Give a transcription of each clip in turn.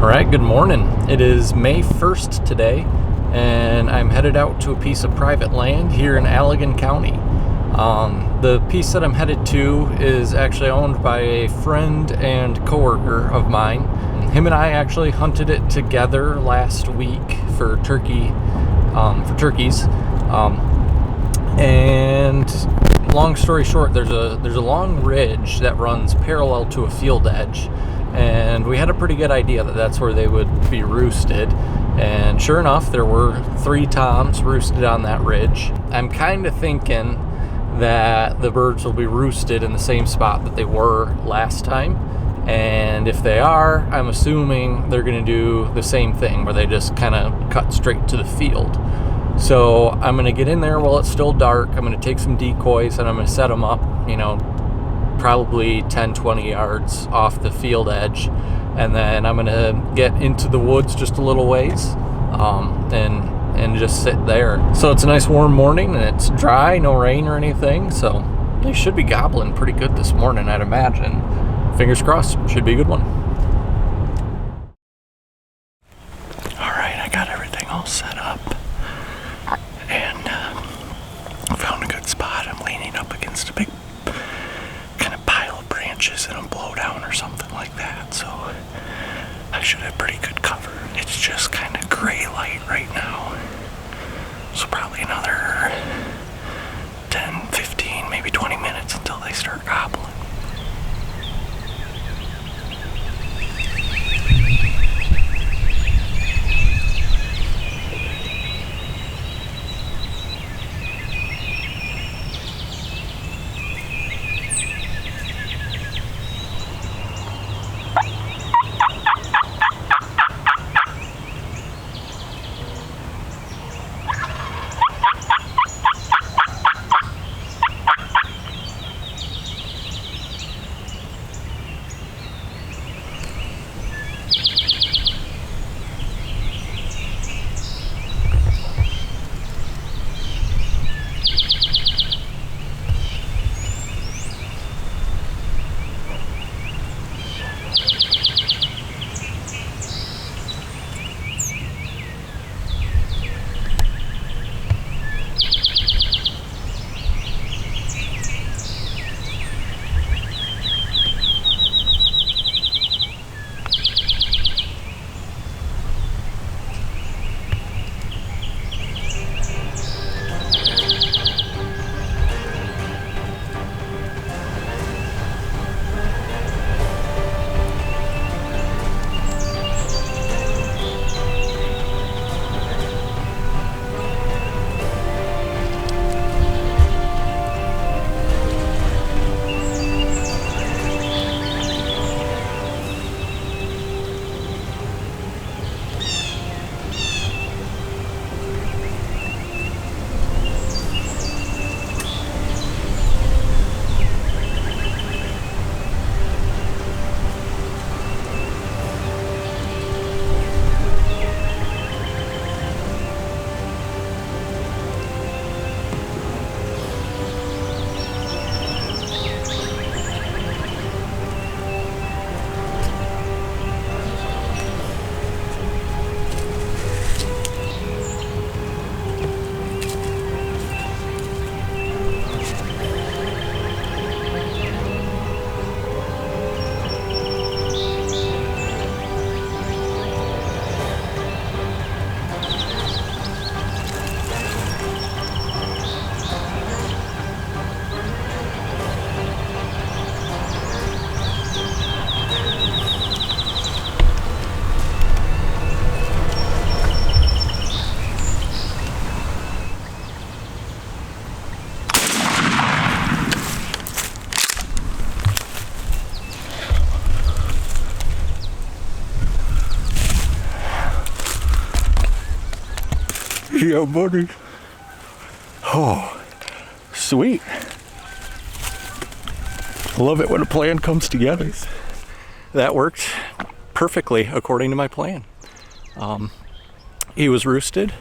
Alright, good morning. It is May 1st today, and I'm headed out to a piece of private land here in Allegan County. The piece that I'm headed to is actually owned by a friend and coworker of mine. Him and I actually hunted it together last week for turkeys. And long story short, there's a long ridge that runs parallel to a field edge. And we had a pretty good idea that that's where they would be roosted. And sure enough, there were 3 toms roosted on that ridge. I'm kind of thinking that the birds will be roosted in the same spot that they were last time. And if they are, I'm assuming they're going to do the same thing where they just kind of cut straight to the field. So I'm going to get in there while it's still dark. I'm going to take some decoys and I'm going to set them up, probably 10-20 yards off the field edge, and then I'm gonna get into the woods just a little ways and just sit there. So it's a nice warm morning and it's dry, no rain or anything, so they should be gobbling pretty good this morning, I'd imagine. Fingers crossed, should be a good one. Alright, I got everything all set up and found a good spot. I'm leaning up against a big and a blowdown or something like that, so I should have pretty good cover. It's just kind of gray light right now, so probably another 10, 15, maybe 20 minutes until they start gobbling. Yeah, buddy. Oh, sweet. Love it when a plan comes together. That worked perfectly according to my plan. He was roosted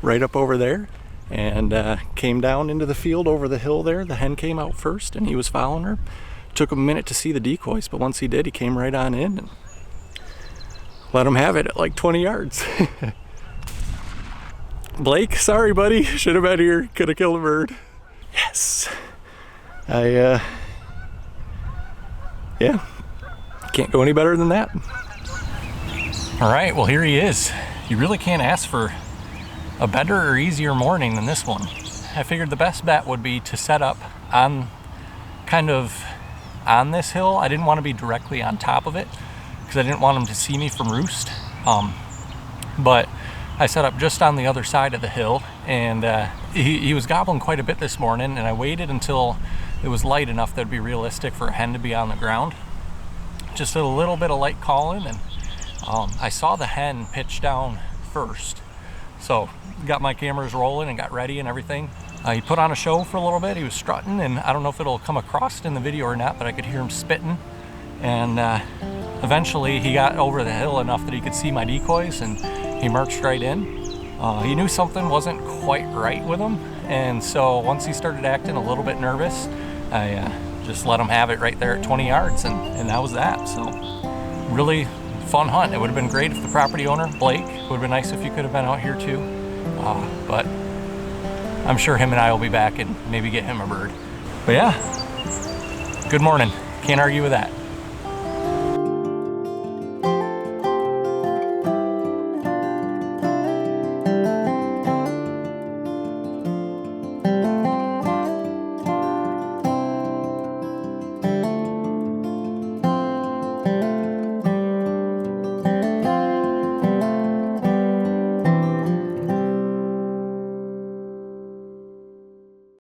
right up over there and came down into the field over the hill there. The hen came out first and he was following her. Took him a minute to see the decoys, but once he did, he came right on in. And let him have it at like 20 yards. Blake, sorry buddy, should have been here, could have killed a bird. Yes. Yeah, can't go any better than that. All right, well, here he is. You really can't ask for a better or easier morning than this one. I figured the best bet would be to set up on kind of on this hill. I didn't want to be directly on top of it because I didn't want him to see me from roost. But I set up just on the other side of the hill, and he was gobbling quite a bit this morning, and I waited until it was light enough that it'd be realistic for a hen to be on the ground. Just a little bit of light calling, and I saw the hen pitch down first. So got my cameras rolling and got ready and everything. He put on a show for a little bit. He was strutting, and I don't know if it'll come across in the video or not, but I could hear him spitting. And eventually he got over the hill enough that he could see my decoys, and he marched right in. He knew something wasn't quite right with him, and so once he started acting a little bit nervous, I just let him have it right there at 20 yards, and that was that. So really fun hunt. It would have been great if the property owner, Blake, would have been nice if you could have been out here too, but I'm sure him and I will be back and maybe get him a bird. But yeah, good morning. Can't argue with that.